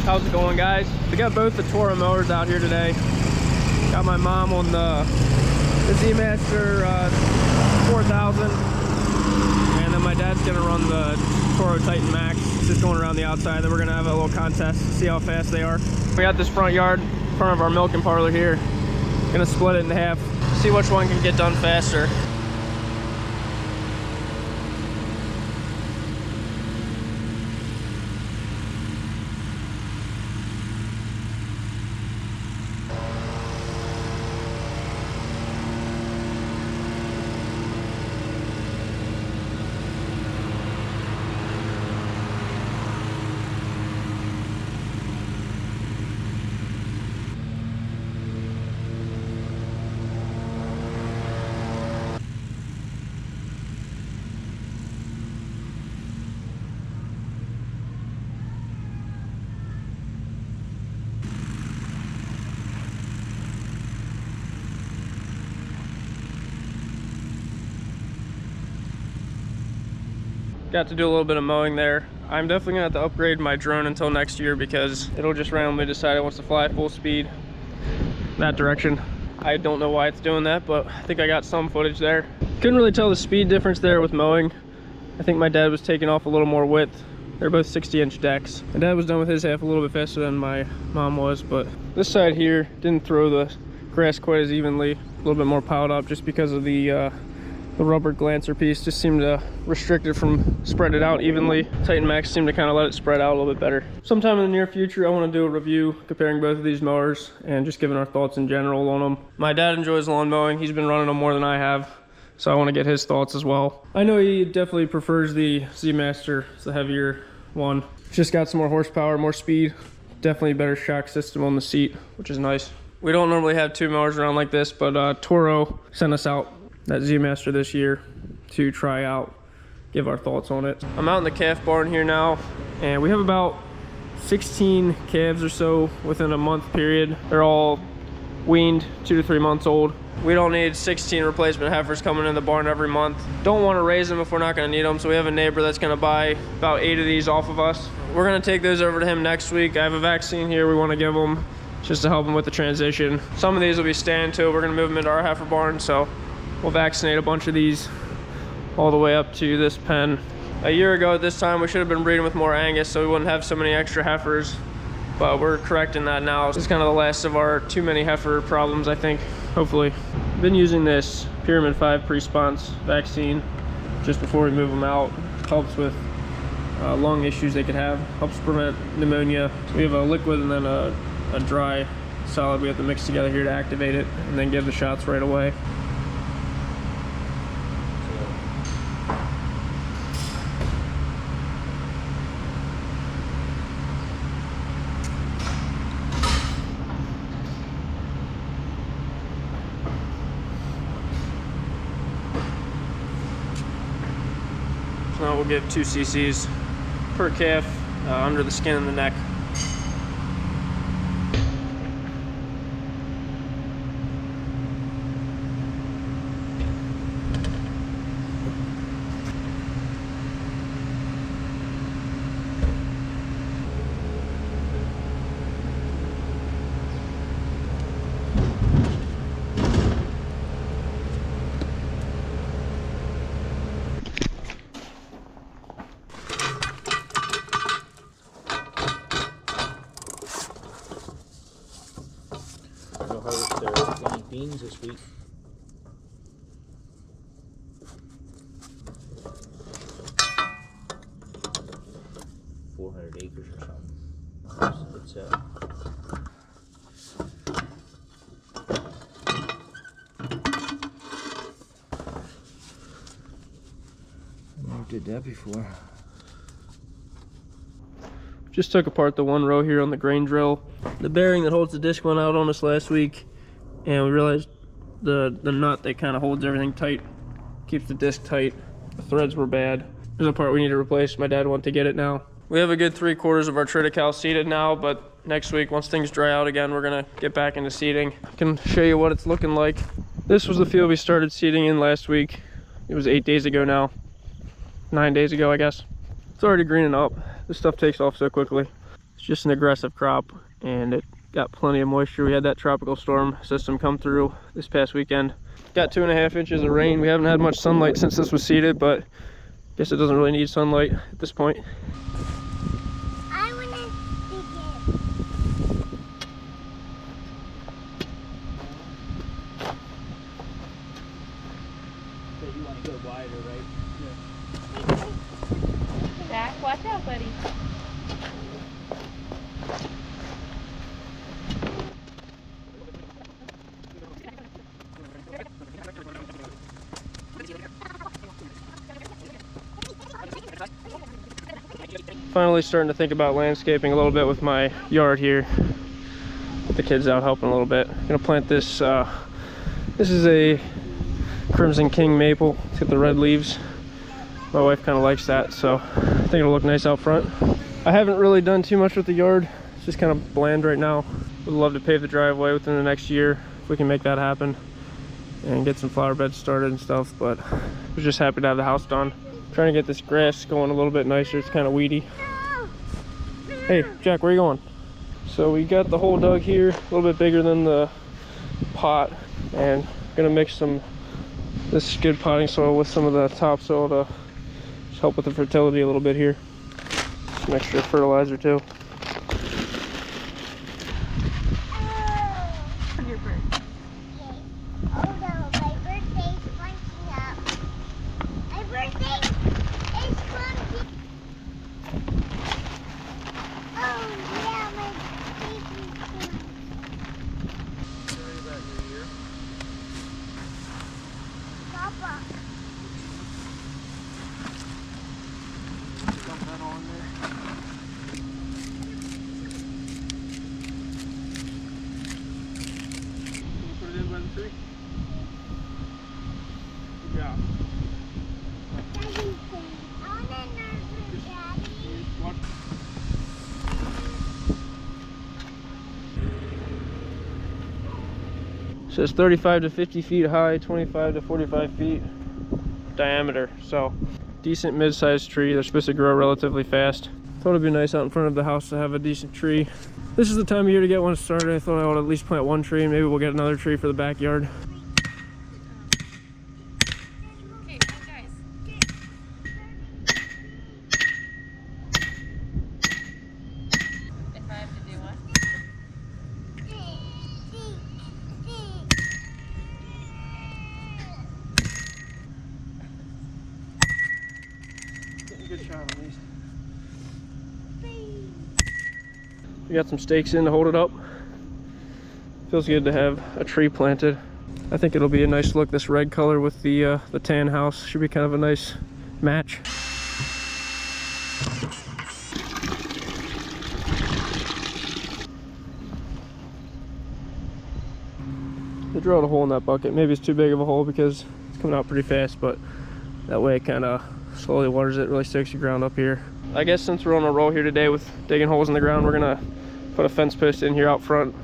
How's it going, guys? We got both the Toro mowers out here today. Got my mom on the Z-Master 4000, and then my dad's gonna run the Toro Titan Max, just going around the outside. Then we're gonna have a little contest to see how fast they are. We got this front yard in front of our milking parlor here. Gonna split it in half, see which one can get done faster. Got to do a little bit of mowing there. I'm definitely gonna have to upgrade my drone until next year because it'll just randomly decide it wants to fly full speed that direction. I don't know why it's doing that, but I think I got some footage there. Couldn't really tell the speed difference there with mowing. I think my dad was taking off a little more width. They're both 60-inch decks. My dad was done with his half a little bit faster than my mom was, but this side here didn't throw the grass quite as evenly. A little bit more piled up just because of the rubber glancer piece just seemed to restrict it from spread it out evenly. Titan Max seemed to kind of let it spread out a little bit better. Sometime in the near future, I want to do a review comparing both of these mowers and just giving our thoughts in general on them. My dad enjoys lawn mowing. He's been running them more than I have, so I want to get his thoughts as well. I know he definitely prefers the Z-Master. It's the heavier one. It's just got some more horsepower, more speed. Definitely better shock system on the seat, which is nice. We don't normally have two mowers around like this, but Toro sent us out that Z-Master this year to try out, give our thoughts on it. I'm out in the calf barn here now, and we have about 16 calves or so within a month period. They're all weaned, 2 to 3 months old. We don't need 16 replacement heifers coming in the barn every month. Don't want to raise them if we're not going to need them, so we have a neighbor that's going to buy about 8 of these off of us. We're going to take those over to him next week. I have a vaccine here we want to give them just to help them with the transition. Some of these will be staying too. We're going to move them into our heifer barn, so we'll vaccinate a bunch of these all the way up to this pen. A year ago at this time, we should have been breeding with more Angus so we wouldn't have so many extra heifers, but we're correcting that now. This is kind of the last of our too many heifer problems, I think, hopefully. I've been using this Pyramid 5 pre-sponse vaccine just before we move them out. Helps with lung issues they could have, helps prevent pneumonia. So we have a liquid and then a dry solid we have to mix together here to activate it and then give the shots right away. Now we'll give 2 cc's per calf under the skin and the neck. Beans this week. $400 acres or something. It's I never did that before. Just took apart the one row here on the grain drill. The bearing that holds the disc went out on us last week, and we realized the nut that kind of holds everything tight, keeps the disc tight. The threads were bad. There's a part we need to replace. My dad wanted to get it now. We have a good 3/4 of our triticale seeded now, but next week, once things dry out again, we're gonna get back into seeding. I can show you what it's looking like. This was the field we started seeding in last week. It was 8 days ago now. 9 days ago, I guess. It's already greening up. This stuff takes off so quickly. It's just an aggressive crop, and it got plenty of moisture. We had that tropical storm system come through this past weekend. Got 2.5 inches of rain. We haven't had much sunlight since this was seeded, but I guess it doesn't really need sunlight at this point. I want to dig it. So you want to go wider, right? Zach, watch out, buddy. Finally starting to think about landscaping a little bit with my yard here. Get the kids out helping a little bit. Gonna plant this. This is a Crimson King maple. It's got the red leaves. My wife kind of likes that, so I think it'll look nice out front. I haven't really done too much with the yard. It's just kind of bland right now. Would love to pave the driveway within the next year if we can make that happen and get some flower beds started and stuff, but I was just happy to have the house done. Trying to get this grass going a little bit nicer. It's kind of weedy. Hey, Jack, where are you going? So we got the hole dug here, a little bit bigger than the pot, and gonna mix some this good potting soil with some of the topsoil to just help with the fertility a little bit here. Some extra fertilizer too. Your bird. Oh no, my birthday's bunching up. My birthday is bunching. Oh yeah, my baby's bunching. Papa. Dump that all in there. Put it in by the tree. Good job. Daddy's thing. I want another, Daddy. Watch. Says 35 to 50 feet high, 25 to 45 feet diameter. So decent mid-sized tree. They're supposed to grow relatively fast. Thought it'd be nice out in front of the house to have a decent tree. This is the time of year to get one started. I thought I would at least plant one tree. Maybe we'll get another tree for the backyard. Okay, guys. If I have to do one. Getting a good shot on these. We got some stakes in to hold it up. Feels good to have a tree planted. I think it'll be a nice look. This red color with the tan house should be kind of a nice match. I drilled a hole in that bucket. Maybe it's too big of a hole because it's coming out pretty fast, but that way it kind of slowly waters it, really sticks the ground up here. I guess since we're on a roll here today with digging holes in the ground, we're gonna put a fence post in here out front.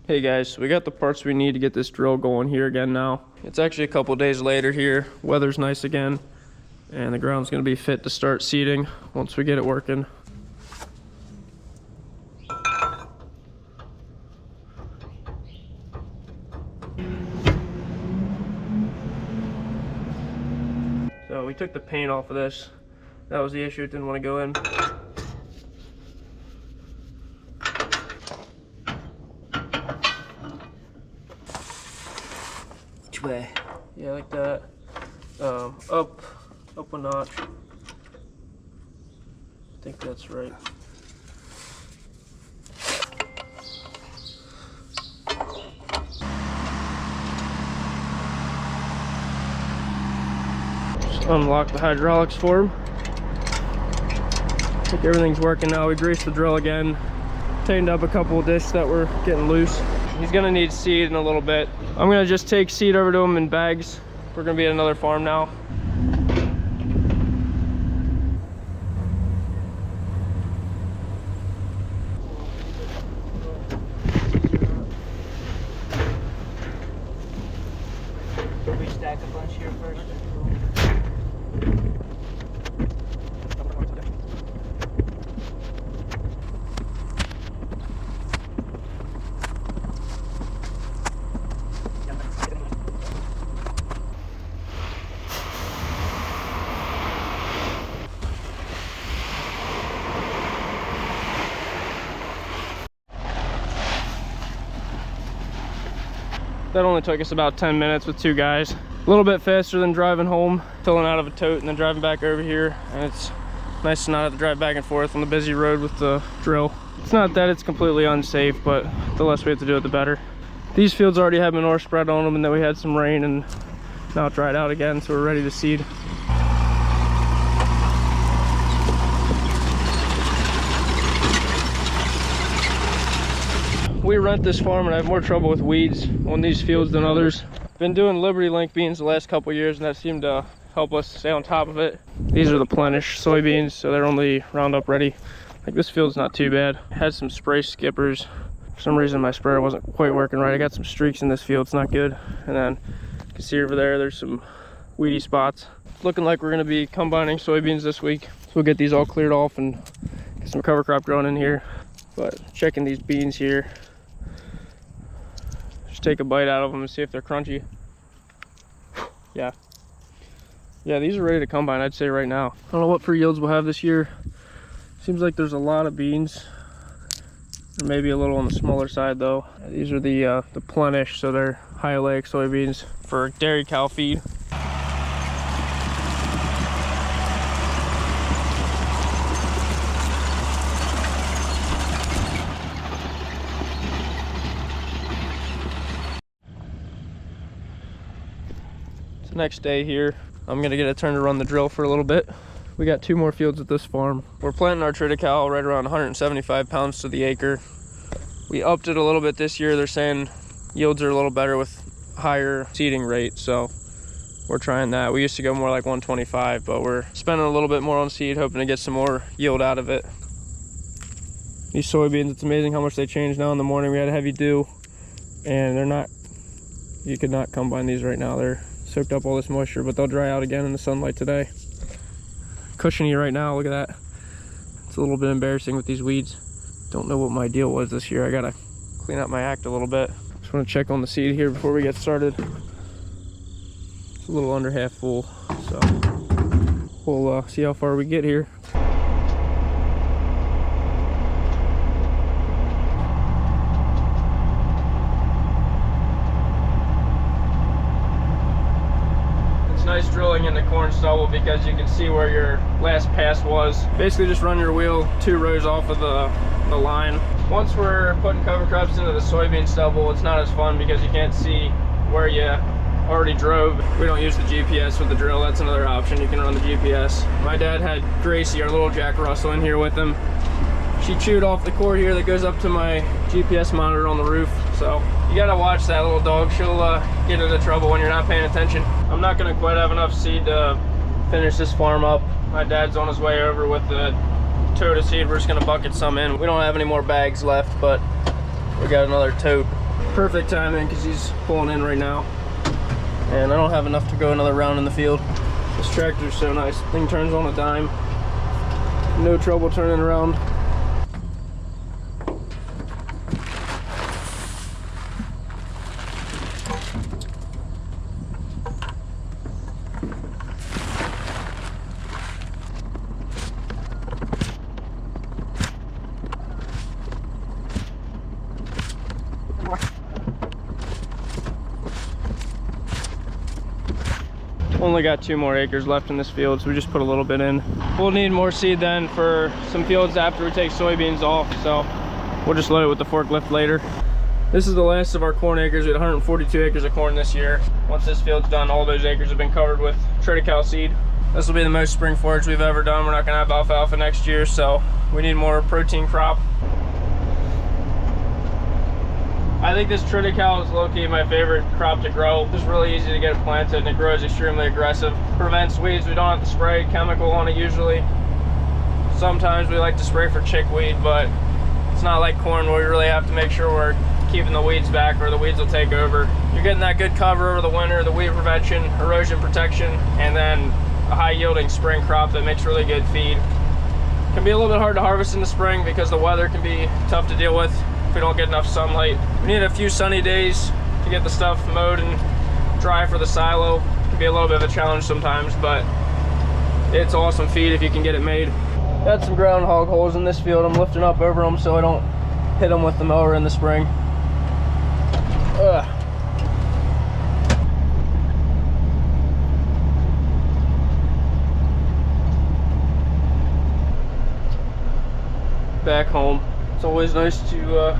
Hey guys, so we got the parts we need to get this drill going here again now. It's actually a couple days later here. Weather's nice again, and the ground's gonna be fit to start seeding once we get it working. So we took the paint off of this. That was the issue, it didn't want to go in. Which way? Yeah, like that. Up a notch. I think that's right. Just unlock the hydraulics for him. I think everything's working now. We greased the drill again. Tightened up a couple of discs that were getting loose. He's gonna need seed in a little bit. I'm gonna just take seed over to him in bags. We're gonna be at another farm now. We stack a bunch here first. That only took us about 10 minutes with 2 guys. A little bit faster than driving home, filling out of a tote and then driving back over here. And it's nice to not have to drive back and forth on the busy road with the drill. It's not that it's completely unsafe, but the less we have to do it, the better. These fields already have manure spread on them, and then we had some rain and now it dried out again, so we're ready to seed. We rent this farm and I have more trouble with weeds on these fields than others. Been doing Liberty Link beans the last couple years, and that seemed to help us stay on top of it. These are the Plenish soybeans, so they're only Roundup ready. Like, this field's not too bad. Had some spray skippers. For some reason my sprayer wasn't quite working right. I got some streaks in this field, it's not good. And then you can see over there's some weedy spots. It's looking like we're gonna be combining soybeans this week. So we'll get these all cleared off and get some cover crop growing in here. But checking these beans here. Just take a bite out of them and see if they're crunchy. Yeah, these are ready to combine, I'd say right now. I don't know what for yields we'll have this year. Seems like there's a lot of beans. Maybe a little on the smaller side though. These are the Plenish, so they're high oleic soybeans for dairy cow feed. Next day here, I'm gonna get a turn to run the drill for a little bit. We got 2 more fields at this farm. We're planting our triticale right around 175 pounds to the acre. We upped it a little bit this year. They're saying yields are a little better with higher seeding rate, so we're trying that. We used to go more like 125, but we're spending a little bit more on seed, hoping to get some more yield out of it. These soybeans, it's amazing how much they change now in the morning. We had a heavy dew, and they're not, you could not combine these right now. They're soaked up all this moisture, but they'll dry out again in the sunlight today. Cushiony right now, look at that. It's a little bit embarrassing with these weeds. Don't know what my deal was this year. I gotta clean up my act a little bit. Just want to check on the seed here before we get started. It's a little under half full, so we'll see how far we get here. Nice drilling in the corn stubble because you can see where your last pass was. Basically just run your wheel 2 rows off of the line. Once we're putting cover crops into the soybean stubble, it's not as fun because you can't see where you already drove. We don't use the GPS with the drill. That's another option. You can run the GPS. My dad had Gracie, our little Jack Russell, in here with him. She chewed off the cord here that goes up to my GPS monitor on the roof. So you gotta watch that little dog. She'll get into trouble when you're not paying attention. I'm not gonna quite have enough seed to finish this farm up. My dad's on his way over with the tote of seed. We're just gonna bucket some in. We don't have any more bags left, but we got another tote. Perfect timing because he's pulling in right now. And I don't have enough to go another round in the field. This tractor's so nice. Thing turns on a dime. No trouble turning around. Only got 2 more acres left in this field, so we just put a little bit in. We'll need more seed then for some fields after we take soybeans off, so we'll just load it with the forklift later. This is the last of our corn acres. We had 142 acres of corn this year. Once this field's done, all those acres have been covered with triticale seed. This will be the most spring forage we've ever done. We're not gonna have alfalfa next year, so we need more protein crop. I think this triticale is low-key my favorite crop to grow. It's really easy to get it planted and it grows extremely aggressive. Prevents weeds. We don't have to spray chemical on it usually. Sometimes we like to spray for chickweed, but it's not like corn where we really have to make sure we're keeping the weeds back or the weeds will take over. You're getting that good cover over the winter, the weed prevention, erosion protection, and then a high yielding spring crop that makes really good feed. Can be a little bit hard to harvest in the spring because the weather can be tough to deal with if we don't get enough sunlight. We need a few sunny days to get the stuff mowed and dry for the silo. It can be a little bit of a challenge sometimes, but it's awesome feed if you can get it made. Got some groundhog holes in this field. I'm lifting up over them so I don't hit them with the mower in the spring. Ugh. Back home. It's always nice to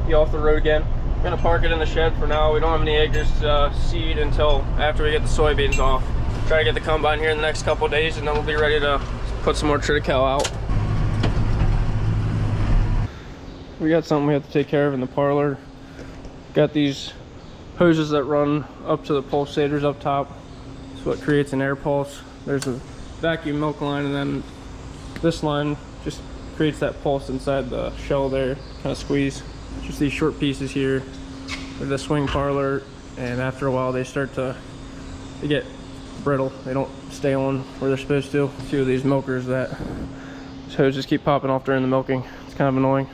be off the road again. I'm gonna park it in the shed for now. We don't have any acres to seed until after we get the soybeans off. Try to get the combine here in the next couple of days and then we'll be ready to put some more triticale out. We got something we have to take care of in the parlor. Got these hoses that run up to the pulsators up top. That's what creates an air pulse. There's a vacuum milk line and then this line just creates that pulse inside the shell there, kind of squeeze. Just these short pieces here with the swing parlor, and after a while they start to get brittle. They don't stay on where they're supposed to. A few of these milkers that these hoses keep popping off during the milking. It's kind of annoying.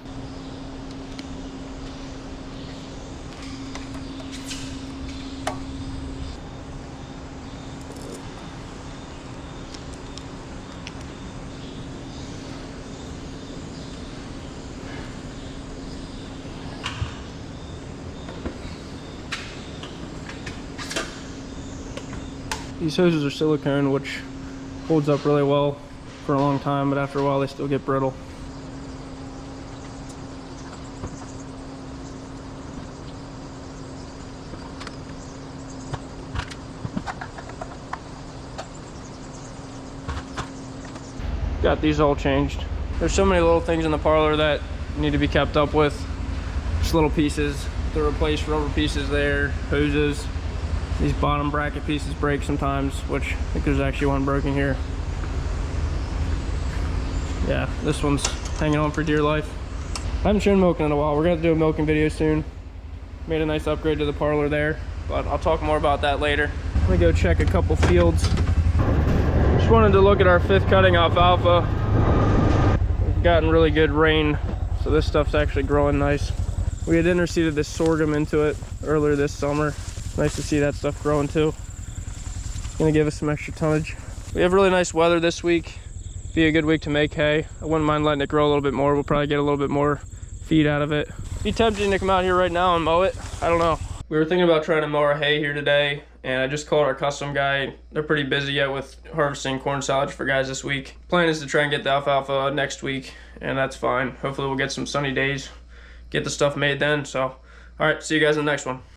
These hoses are silicone, which holds up really well for a long time, but after a while they still get brittle. Got these all changed. There's so many little things in the parlor that need to be kept up with. Just little pieces to replace rubber pieces there, hoses. These bottom bracket pieces break sometimes, which I think there's actually one broken here. Yeah, this one's hanging on for dear life. I haven't shown milking in a while. We're gonna do a milking video soon. Made a nice upgrade to the parlor there, but I'll talk more about that later. Let me go check a couple fields. Just wanted to look at our 5th cutting alfalfa. We've gotten really good rain, so this stuff's actually growing nice. We had interseeded this sorghum into it earlier this summer. Nice to see that stuff growing too. Gonna give us some extra tonnage. We have really nice weather this week. Be a good week to make hay. I wouldn't mind letting it grow a little bit more. We'll probably get a little bit more feed out of it. Be tempting to come out here right now and mow it. I don't know. We were thinking about trying to mow our hay here today, and I just called our custom guy. They're pretty busy yet with harvesting corn silage for guys this week. Plan is to try and get the alfalfa next week, and that's fine. Hopefully we'll get some sunny days, get the stuff made then. So, all right, see you guys in the next one.